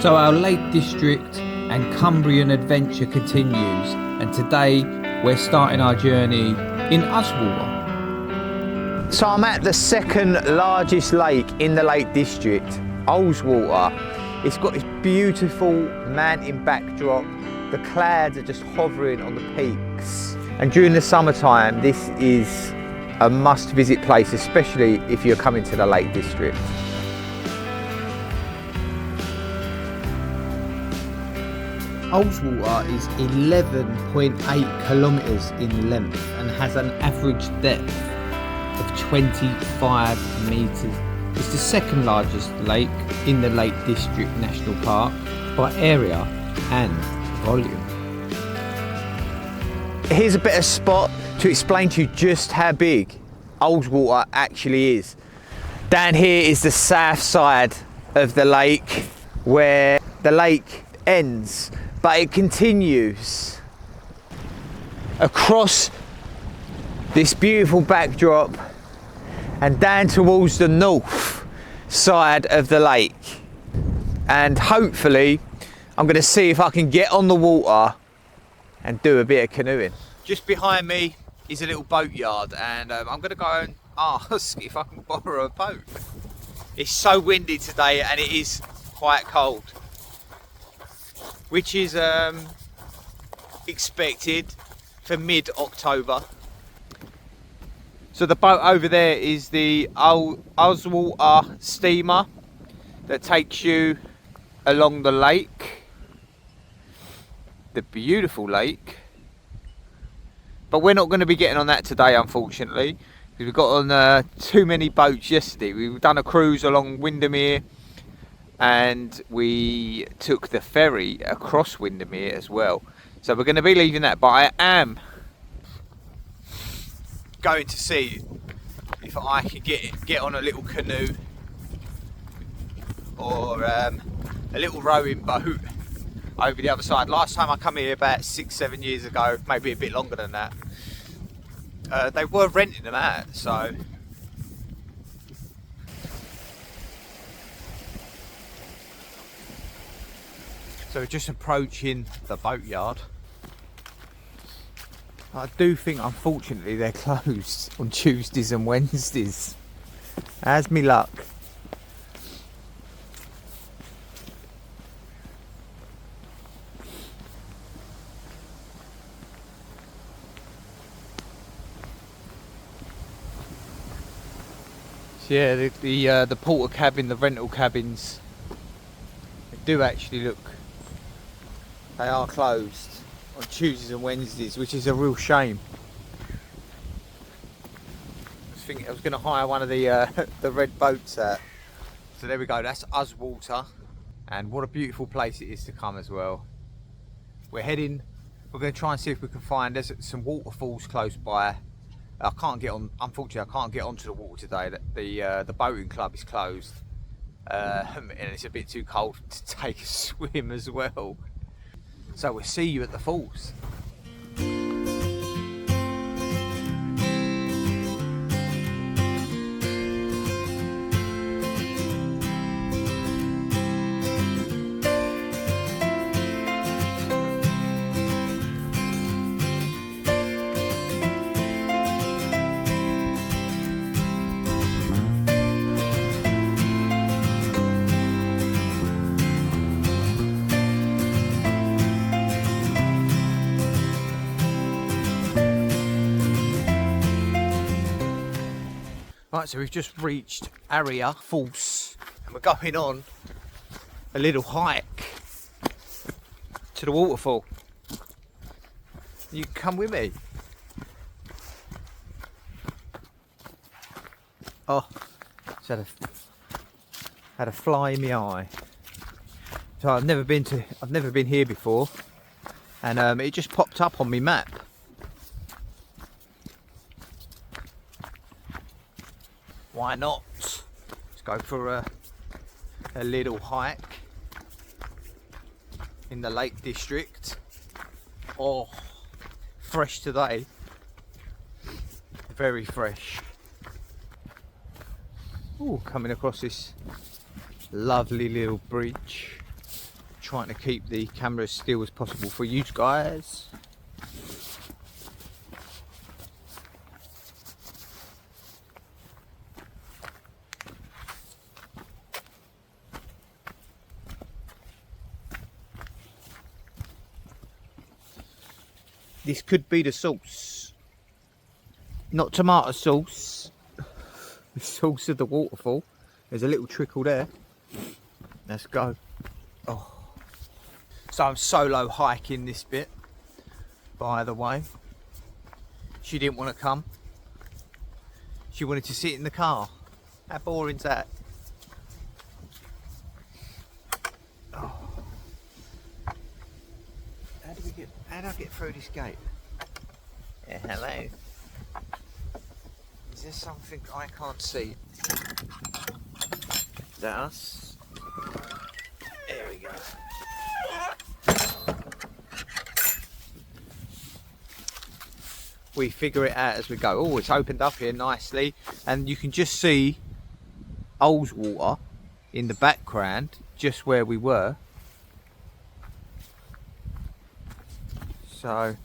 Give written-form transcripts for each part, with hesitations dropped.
So our Lake District and Cumbrian adventure continues, and today we're starting our journey in Ullswater. So I'm at the second largest lake in the Lake District, Ullswater. It's got this beautiful mountain backdrop. The clouds are just hovering on the peaks. And during the summertime, this is a must-visit place, especially if you're coming to the Lake District. Ullswater is 11.8 kilometres in length and has an average depth of 25 metres. It's the second largest lake in the Lake District National Park by area and volume. Here's a better spot to explain to you just how big Ullswater actually is. Down here is the south side of the lake where the lake ends, but it continues across this beautiful backdrop and down towards the north side of the lake. And hopefully I'm going to see if I can get on the water and do a bit of canoeing. Just behind me is a little boat yard, and I'm going to go and ask if I can borrow a boat. It's so windy today and it is quite cold, which is expected for mid-October. So the boat over there is the Ullswater steamer that takes you along the lake, the beautiful lake. But we're not going to be getting on that today, unfortunately, because we got on too many boats yesterday. We've done a cruise along Windermere, and we took the ferry across Windermere as well. So we're going to be leaving that, but I am going to see if I can get on a little canoe or a little rowing boat over the other side. Last time I come here about 6-7 years ago, maybe a bit longer than that, they were renting them out, so we're just approaching the boatyard. I do think, unfortunately, they're closed on Tuesdays and Wednesdays. How's me luck? So yeah, the porter cabin, the rental cabins, they do actually look. They are closed on Tuesdays and Wednesdays, which is a real shame. I was going to hire one of the red boats out. So there we go, that's Ullswater, and what a beautiful place it is to come as well. We're going to try and see if we can find, there's some waterfalls close by. I can't get on, unfortunately I can't get onto the water today. The boating club is closed, and it's a bit too cold to take a swim as well. So we'll see you at the falls. Right, so we've just reached AIRE Falls and we're going on a little hike to the waterfall. You can come with me. Oh, just had a fly in my eye. So I've never been here before, and it just popped up on my map. Why not? Let's go for a little hike in the Lake District. Oh, fresh today. Very fresh. Ooh, coming across this lovely little bridge. trying to keep the camera as still as possible for you guys. This could be the sauce. Not tomato sauce. The sauce of the waterfall. There's a little trickle there. Let's go. Oh. So I'm solo hiking this bit, by the way. She didn't want to come. She wanted to sit in the car. How boring's that? Oh. How do I get through this gate? Yeah, hello. Is there something I can't see? Is that us? There we go. We figure it out as we go. Oh, it's opened up here nicely, and you can just see Ullswater in the background, just where we were. So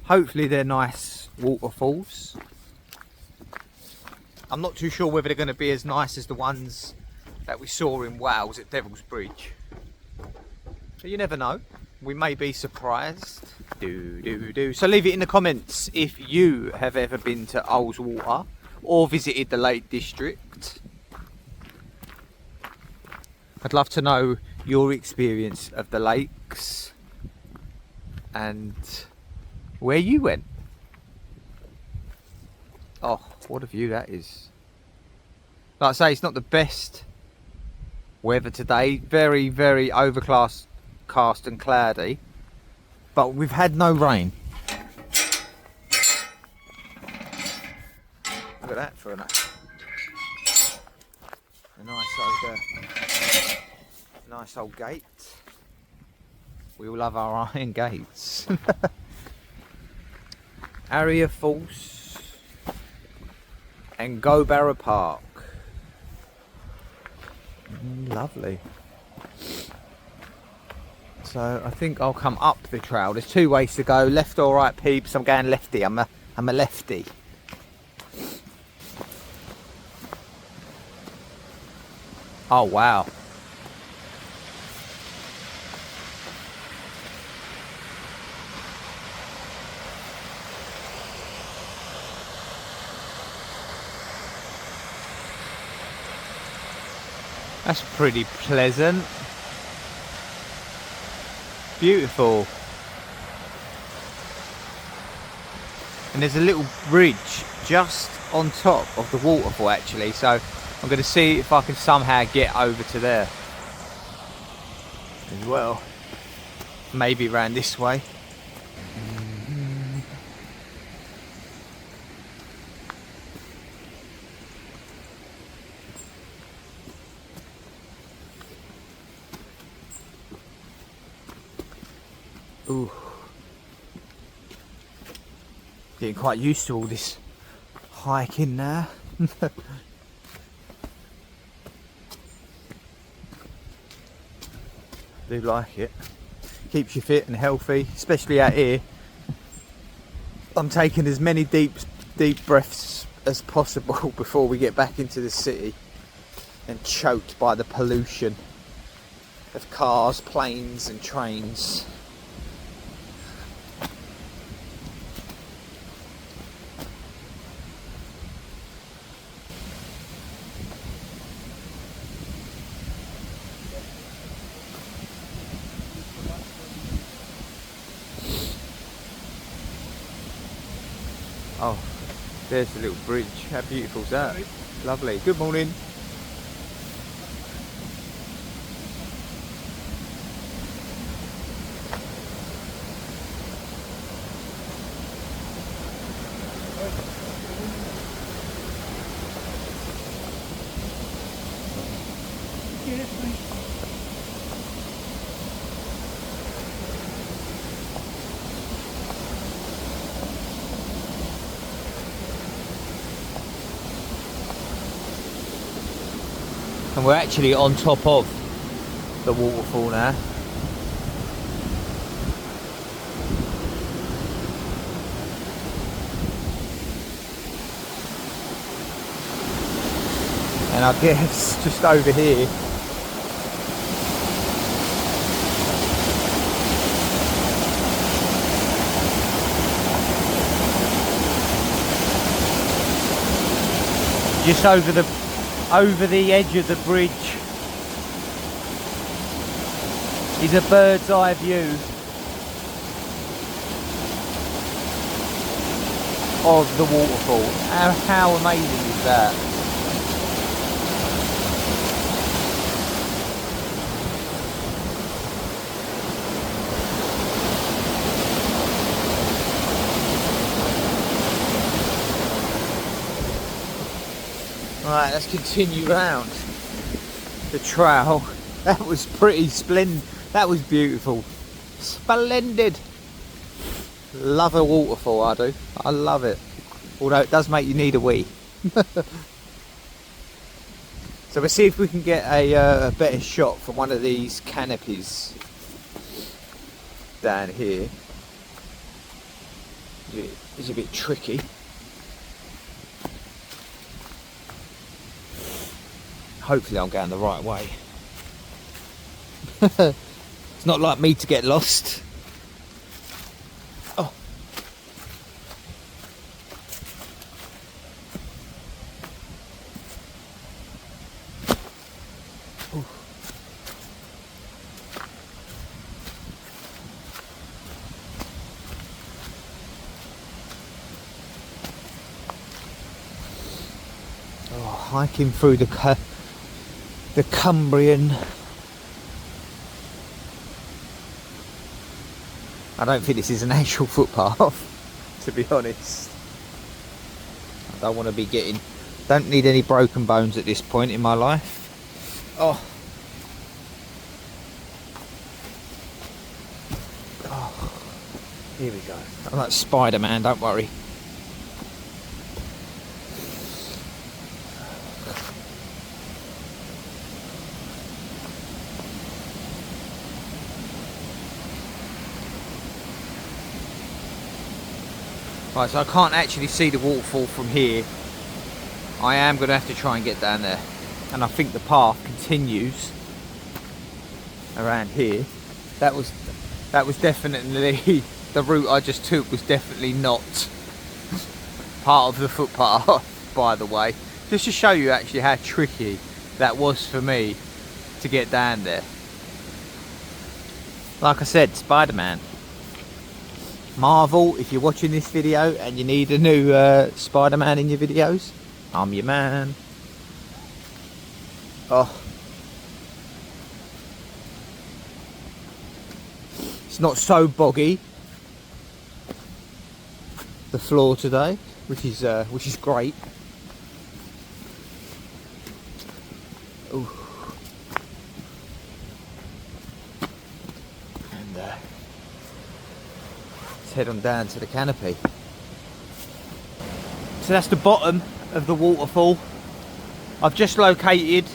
hopefully they're nice waterfalls. I'm not too sure whether they're going to be as nice as the ones that we saw in Wales at Devil's Bridge. So you never know. We may be surprised. So leave it in the comments if you have ever been to Ullswater or visited the Lake District. I'd love to know your experience of the lakes and where you went. Oh, what a view that is. Like I say, it's not the best weather today. Very, very overcast and cloudy. But we've had no rain. Look at that for a nice old gate. We all love our iron gates. AIRE Falls and Gobara Park. Lovely. So I think I'll come up the trail. There's two ways to go, left or right, peeps. I'm going lefty. I'm a lefty. Oh wow. That's pretty pleasant. Beautiful. And there's a little bridge just on top of the waterfall actually, so I'm going to see if I can somehow get over to there as well. Maybe around this way. Ooh. Getting quite used to all this hiking now. Do like it. Keeps you fit and healthy, especially out here. I'm taking as many deep breaths as possible before we get back into the city and choked by the pollution of cars, planes and trains. Oh, there's the little bridge. How beautiful is that? Lovely. Good morning. And we're actually on top of the waterfall now. And I guess just over here just over the edge of the bridge is a bird's eye view of the waterfall. How amazing is that? Right, let's continue round the trail. That was pretty splendid. That was beautiful. Splendid. Love a waterfall, I do. I love it. Although it does make you need a wee. So we'll see if we can get a better shot from one of these canopies down here. It's a bit tricky. Hopefully I'm going the right way. It's not like me to get lost. Oh. Ooh. Oh, hiking through the Cumbrian. I don't think this is an actual footpath, to be honest. I don't want to be don't need any broken bones at this point in my life. Oh. Here we go. I'm like Spider-Man, don't worry. Right, so I can't actually see the waterfall from here. I am going to have to try and get down there. And I think the path continues around here. That was definitely, the route I just took was definitely not part of the footpath, by the way. Just to show you actually how tricky that was for me to get down there. Like I said, Spider-Man. Marvel, if you're watching this video and you need a new Spider-Man in your videos, I'm your man. Oh. It's not so boggy, the floor today, which is great. Ooh. And let's head on down to the canopy. So that's the bottom of the waterfall. I've just located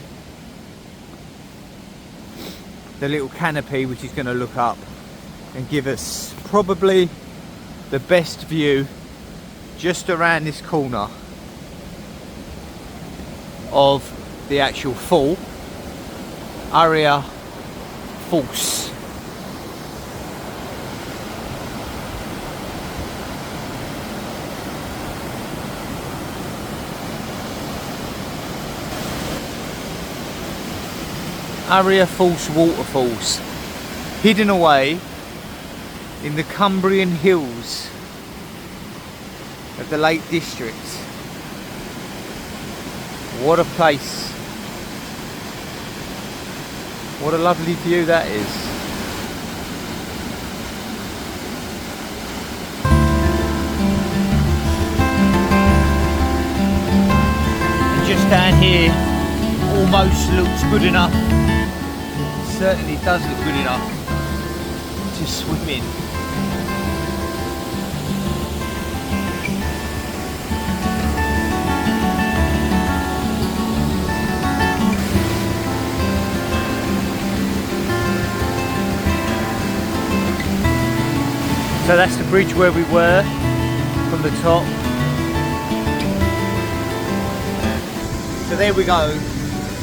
the little canopy which is going to look up and give us probably the best view just around this corner of the actual fall. AIRE Falls. AIRE Falls waterfalls, hidden away in the Cumbrian hills of the Lake District. What a place. What a lovely view that is. And just down here, almost looks good enough. Certainly does look good enough to swim in. So that's the bridge where we were from the top. So there we go,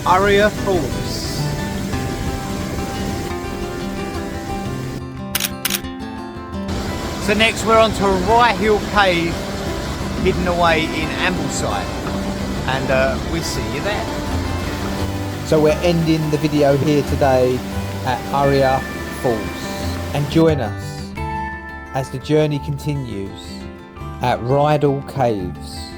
AIRE Falls. So next we're on to a Rye Hill cave hidden away in Ambleside, and we'll see you there. So we're ending the video here today at AIRE Falls, and join us as the journey continues at Rydal Caves.